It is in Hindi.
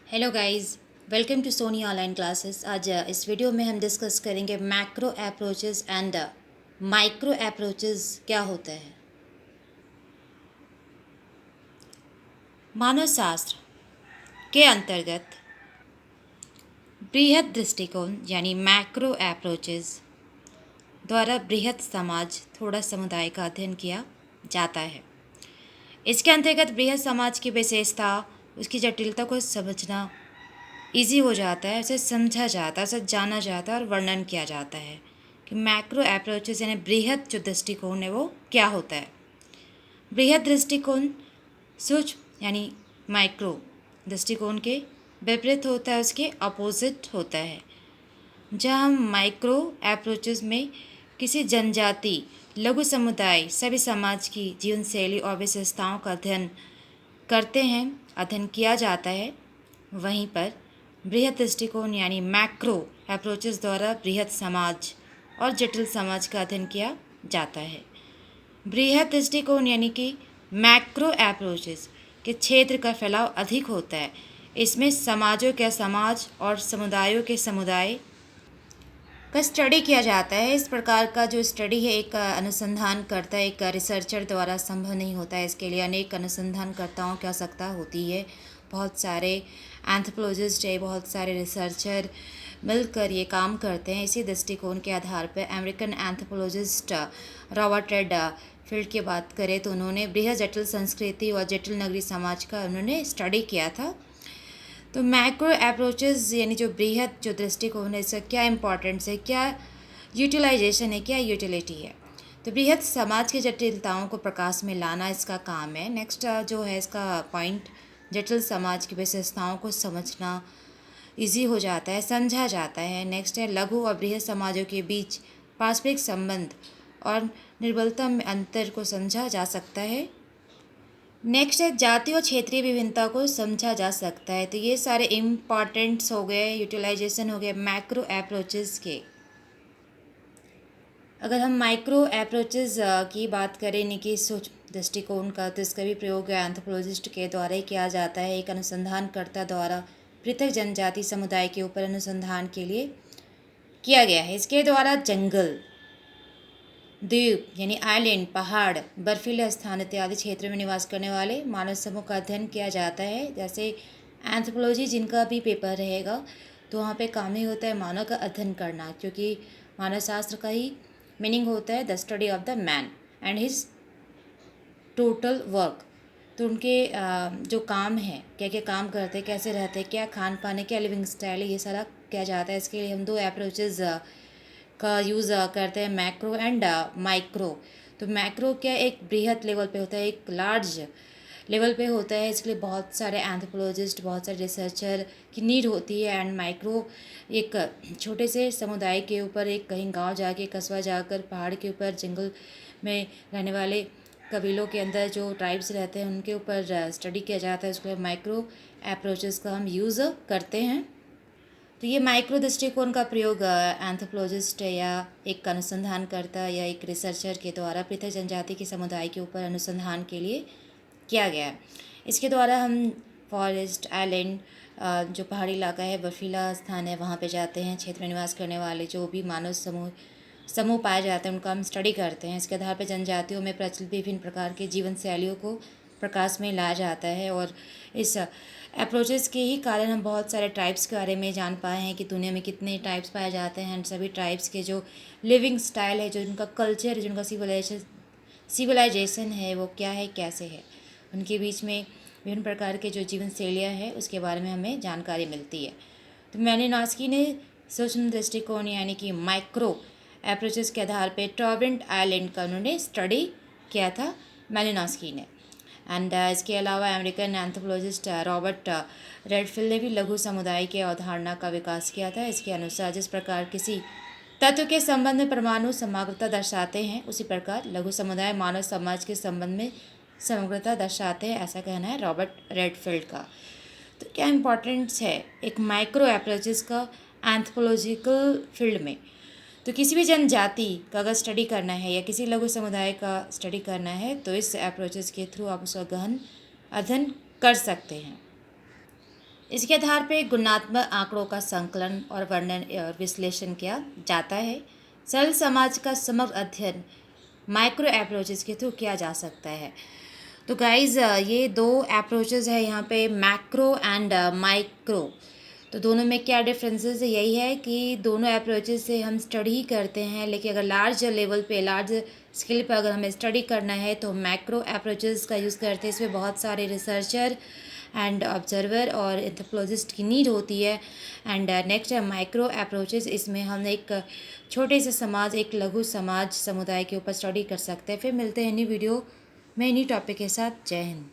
Hello guys, welcome to Sony online classes. आज इस वीडियो में हम डिस्कस करेंगे macro approaches and micro approaches क्या होता है। मानव शास्त्र के अंतर्गत बृहद दृष्टिकोण यानी मैक्रो अप्रोचेस द्वारा बृहद समाज थोड़ा समुदाय का अध्ययन किया जाता है। इसके अंतर्गत बृहद समाज की विशेषता, उसकी जटिलता को समझना इजी हो जाता है, उसे समझा जाता है, उसे जाना जाता है और वर्णन किया जाता है कि मैक्रो अप्रोचेस यानी बृहद जो दृष्टिकोण है वो क्या होता है। बृहद दृष्टिकोण सूक्ष्म यानी माइक्रो दृष्टिकोण के विपरीत होता है, उसके अपोजिट होता है। जहाँ हम माइक्रो अप्रोचेस में किसी जनजाति, लघु समुदाय, सभी समाज की जीवन शैली और विशेषताओं का अध्ययन करते हैं, अध्ययन किया जाता है, वहीं पर बृहद दृष्टिकोण यानी मैक्रो अप्रोचेस द्वारा बृहद समाज और जटिल समाज का अध्ययन किया जाता है। बृहद दृष्टिकोण यानी कि मैक्रो अप्रोचेस के क्षेत्र का फैलाव अधिक होता है। इसमें समाजों के समाज और समुदायों के समुदाय का स्टडी किया जाता है। इस प्रकार का जो स्टडी है एक अनुसंधानकर्ता, एक रिसर्चर द्वारा संभव नहीं होता है। इसके लिए अनेक अनुसंधानकर्ताओं की आवश्यकता होती है। बहुत सारे एंथ्रोपोलॉजिस्ट है, बहुत सारे रिसर्चर मिलकर ये काम करते हैं। इसी दृष्टिकोण के आधार पर American anthropologist Robert red field की बात करें तो उन्होंने बृहद जटिल संस्कृति और जटिल नगरीय समाज का उन्होंने स्टडी किया था। तो मैक्रो अप्रोचेस यानी जो बृहद जो दृष्टिकोण है, इसका क्या इम्पोर्टेंस है, क्या यूटिलाइजेशन है, क्या यूटिलिटी है। तो बृहद समाज की जटिलताओं को प्रकाश में लाना इसका काम है। नेक्स्ट जो है इसका पॉइंट, जटिल समाज की विशेषताओं को समझना इजी हो जाता है, समझा जाता है। नेक्स्ट है लघु और बृहद समाजों के बीच पारस्परिक संबंध और निर्बलता में अंतर को समझा जा सकता है। नेक्स्ट है जाति और क्षेत्रीय विभिन्नता को समझा जा सकता है। तो ये सारे इम्पॉर्टेंट्स हो गए, यूटिलाइजेशन हो गए मैक्रो अप्रोचेस के। अगर हम माइक्रो अप्रोचेस की बात करें यानी कि सूक्ष्म दृष्टिकोण का, तो इसका भी प्रयोग एंथ्रोपोलॉजिस्ट के द्वारा ही किया जाता है। एक अनुसंधानकर्ता द्वारा पृथक जनजाति समुदाय के ऊपर अनुसंधान के लिए किया गया है। इसके द्वारा जंगल, द्वीप यानी आइलैंड, पहाड़, बर्फीले स्थान इत्यादि क्षेत्रों में निवास करने वाले मानव समूह का अध्ययन किया जाता है। जैसे एंथ्रोपोलॉजी जिनका भी पेपर रहेगा तो वहाँ पे काम ही होता है मानव का अध्ययन करना, क्योंकि मानव शास्त्र का ही मीनिंग होता है the study of the man and his total work. तो उनके जो काम है, क्या क्या काम करते हैं, कैसे रहते हैं, क्या खान पान है, क्या लिविंग स्टाइल है, ये सारा किया जाता है। इसके लिए हम दो अप्रोचेज का यूज़ करते हैं, मैक्रो एंड माइक्रो। तो मैक्रो क्या एक बृहद लेवल पे होता है, एक लार्ज लेवल पे होता है। इसके लिए बहुत सारे एंथ्रोपोलॉजिस्ट, बहुत सारे रिसर्चर की नीड होती है। एंड माइक्रो एक छोटे से समुदाय के ऊपर, एक कहीं गांव जाके, कस्बा जाकर, पहाड़ के ऊपर, जंगल में रहने वाले कबीलों के अंदर जो ट्राइब्स रहते हैं उनके ऊपर स्टडी किया जाता है। उसके लिए माइक्रो अप्रोचेस का हम यूज़ करते हैं। तो ये माइक्रो दृष्टिकोण का प्रयोग एंथ्रोपोलॉजिस्ट या एक अनुसंधानकर्ता या एक रिसर्चर के द्वारा पृथक जनजाति के समुदाय के ऊपर अनुसंधान के लिए किया गया है। इसके द्वारा हम फॉरेस्ट, आइलैंड, जो पहाड़ी इलाका है, बर्फीला स्थान है, वहाँ पे जाते हैं। क्षेत्र में निवास करने वाले जो भी मानव समूह पाए जाते हैं उनका हम स्टडी करते हैं। इसके आधार पर जनजातियों में प्रचलित विभिन्न प्रकार के जीवन शैलियों को प्रकाश में लाया जाता है। और इस अप्रोचेस के ही कारण हम बहुत सारे ट्राइब्स के बारे में जान पाए हैं कि दुनिया में कितने ट्राइब्स पाए जाते हैं। सभी ट्राइब्स के जो लिविंग स्टाइल है, जो उनका कल्चर है, जो उनका सिविलाइजेशन है, वो क्या है, कैसे है, उनके बीच में विभिन्न प्रकार के जो जीवन शैलियाँ हैं उसके बारे में हमें जानकारी मिलती है। तो मैलिनॉस्की ने सूक्ष्म दृष्टिकोण यानी कि माइक्रो अप्रोचेस के आधार पर टॉररेंट आइलैंड का उन्होंने स्टडी किया था, मैलिनॉस्की ने। एंड इसके अलावा अमेरिकन एंथ्रोपोलॉजिस्ट रॉबर्ट रेडफील्ड ने भी लघु समुदाय की अवधारणा का विकास किया था। इसके अनुसार जिस प्रकार किसी तत्व के संबंध में परमाणु समग्रता दर्शाते हैं, उसी प्रकार लघु समुदाय मानव समाज के संबंध में समग्रता दर्शाते हैं, ऐसा कहना है रॉबर्ट रेडफील्ड का। तो क्या इम्पोर्टेंस है एक माइक्रो अप्रोचेस का एंथ्रोपोलॉजिकल फील्ड में। तो किसी भी जनजाति का अगर स्टडी करना है या किसी लघु समुदाय का स्टडी करना है तो इस अप्रोचेस के थ्रू आप उसका गहन अध्ययन कर सकते हैं। इसके आधार पे गुणात्मक आंकड़ों का संकलन और वर्णन और विश्लेषण किया जाता है। सरल समाज का समग्र अध्ययन माइक्रो अप्रोचेस के थ्रू किया जा सकता है। तो गाइज़ ये दो अप्रोचेस है यहाँ पे, मैक्रो एंड माइक्रो। तो दोनों में क्या डिफरेंसेस है, यही है कि दोनों अप्रोचेस से हम स्टडी करते हैं, लेकिन अगर लार्ज लेवल पे, लार्ज स्केल पर अगर हमें स्टडी करना है तो मैक्रो अप्रोचेस का यूज़ करते हैं। इसमें बहुत सारे रिसर्चर एंड ऑब्जर्वर और एंथ्रोपोलॉजिस्ट की नीड होती है। एंड नेक्स्ट है माइक्रो अप्रोचेस, इसमें हम एक छोटे से समाज, एक लघु समाज समुदाय के ऊपर स्टडी कर सकते हैं। फिर मिलते हैं नई वीडियो में नई टॉपिक के साथ। जय हिंद।